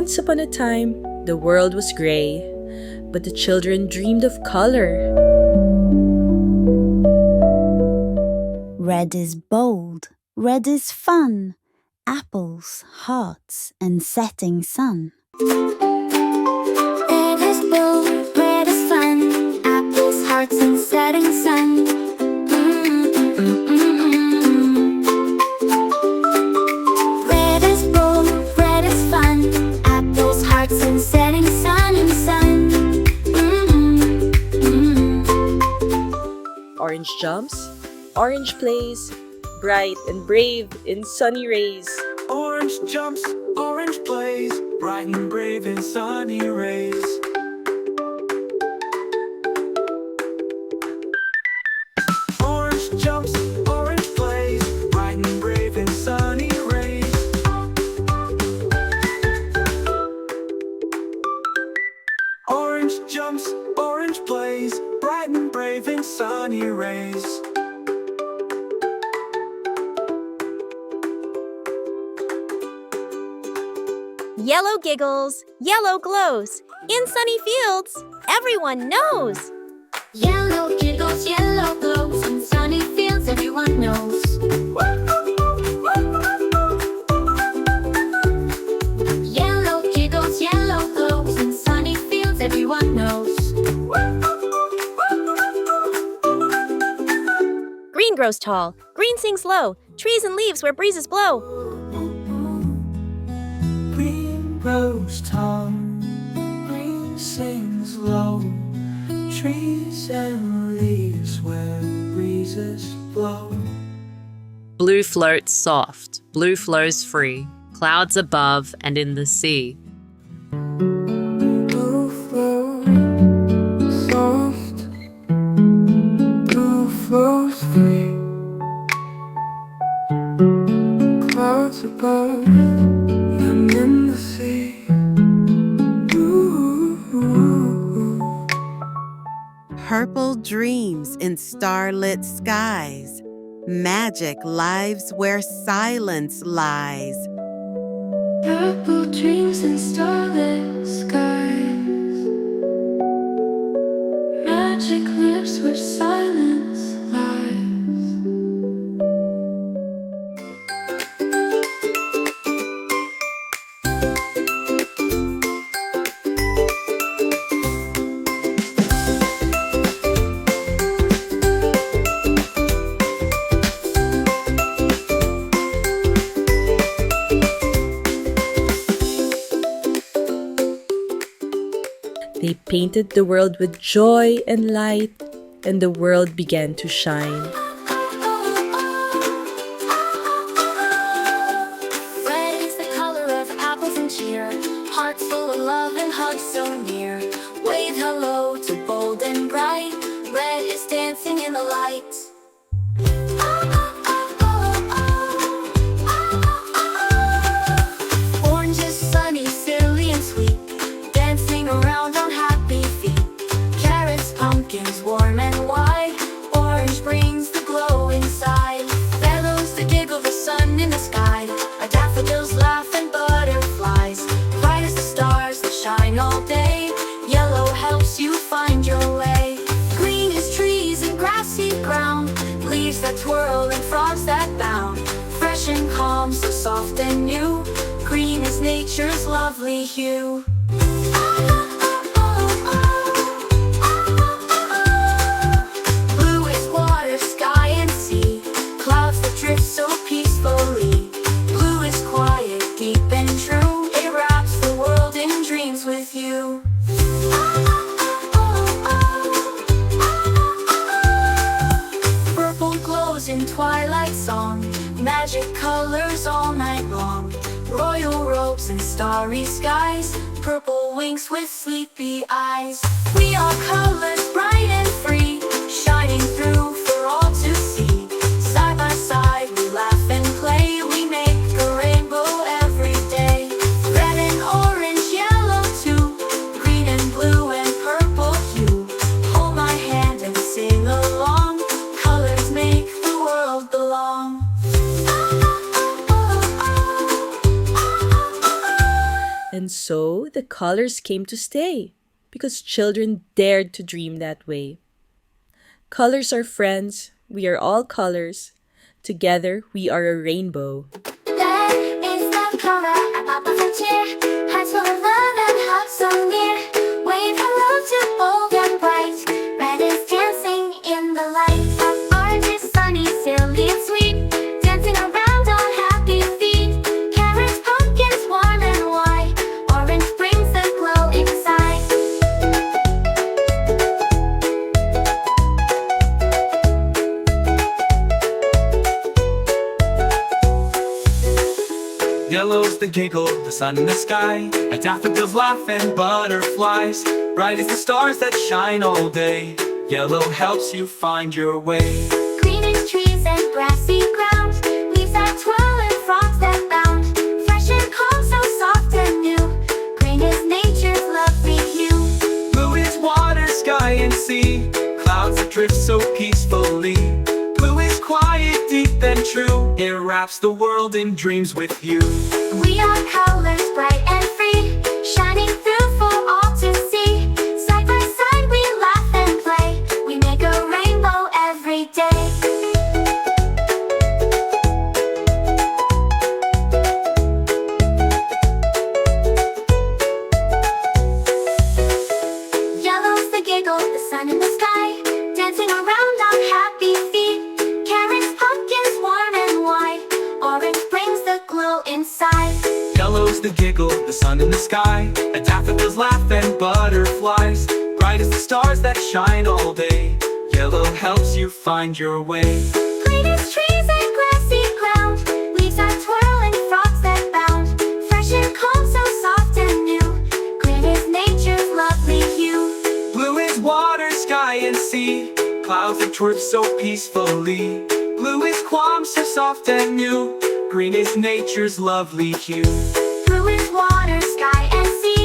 Once upon a time, the world was gray, but the children dreamed of color. Red is bold, red is fun. Apples, hearts, and setting sun. Red is bold, red is fun. Apples, hearts, and setting sun. Red is bold, red is fun. Apples, hearts, and setting sun and sun. Orange jumps, orange plays, bright and brave in sunny rays. Orange jumps, orange plays, bright and brave in sunny rays. Orange jumps, orange plays, bright and brave in sunny rays. Orange jumps, orange plays, bright and brave in sunny rays. Yellow giggles, yellow glows. In sunny fields, everyone knows. Yellow giggles, yellow glows. In sunny fields, everyone knows. Yellow giggles, yellow glows. In sunny fields, everyone knows. Green grows tall, green sings low. Trees and leaves where breezes blow. Green grows tall, green sings low. Trees and leaves where breezes blow. Blue floats soft, blue flows free, clouds above and in the sea. Blue flows soft, blue flows free, clouds above and in the sea. Ooh. Purple dreams in starlit skies. Magic lives where silence lies. Purple dreams and starlit skies. Magic lives where silence lies. They painted the world with joy and light, and the world began to shine. Red is the color of apples and cheer. Hearts full of love and hugs so near. Wave hello to bold and bright. Red is dancing in the light. Orange is sunny, silly and sweet, dancing around on happy feet. Carrots, pumpkins, warm and wide. Orange brings the glow inside. Bellows the giggle, the sun in the sky. Our daffodils laugh and butterflies. Bright as the stars that shine all day. Yellow helps you find your way. Green is trees and grassy ground. Leaves that twirl and frogs that bound. Fresh and calm, so soft and new. Green is nature's lovely hue. Blue is water, sky and sea. Clouds that drift so peacefully. Blue is quiet, deep and true. It wraps the world in dreams with you. Purple glows in twilight song. Magic colors all night long. Royal robes and starry skies. Purple winks with sleepy eyes. We are colors bright and free, shining through for all to see. Side by side we laugh and play. We make a rainbow every day. Red and orange, yellow too. Green and blue and purple hue. Hold my hand and sing along. Colors make the world belong. And And so the colors came to stay because children dared to dream that way. Colors are friends. We are all colors. Together, we are a rainbow. Red is the color I pop up for cheer. Hearts full of love and hugs so near. Wave hello to bold and bright. Red is dancing in the light. Orange is sunny, silly and sweet. Dancing around on happy feet. Carrots, pumpkins, warm and white. Orange brings the glow inside. Yellow's the giggle, the sun in the sky. A daffodils laugh and butterflies. Bright as the stars that shine all day. Yellow helps you find your way. Green is trees and grassy ground. Leaves that twirl and frogs that bound. Fresh and calm, so soft and new. Green is nature's lovely hue. Blue is water, sky and sea. Clouds that drift so peacefully. Blue is quiet, deep and true. It wraps the world in dreams with you. We are colors bright and free, shining through for all to see. Side by side we laugh and play. We make a rainbow every day. Yellow's the giggle, the sun in the sky. Dancing around on happy feet. Carrots, pumpkins, warm and white. Orange brings the glow inside. Yellow's the giggle, the sun in the sky. A daffodils laugh and butterflies. Bright as the stars that shine all day. Yellow helps you find your way. Green is trees and grassy ground. Leaves that twirl and frogs that bound. Fresh and calm, so soft and new. Green is nature's lovely hue. Blue is water, sky and sea. Clouds that drift so peacefully. Blue is calm, so soft and new. Green is nature's lovely hue. Blue is water, sky and sea.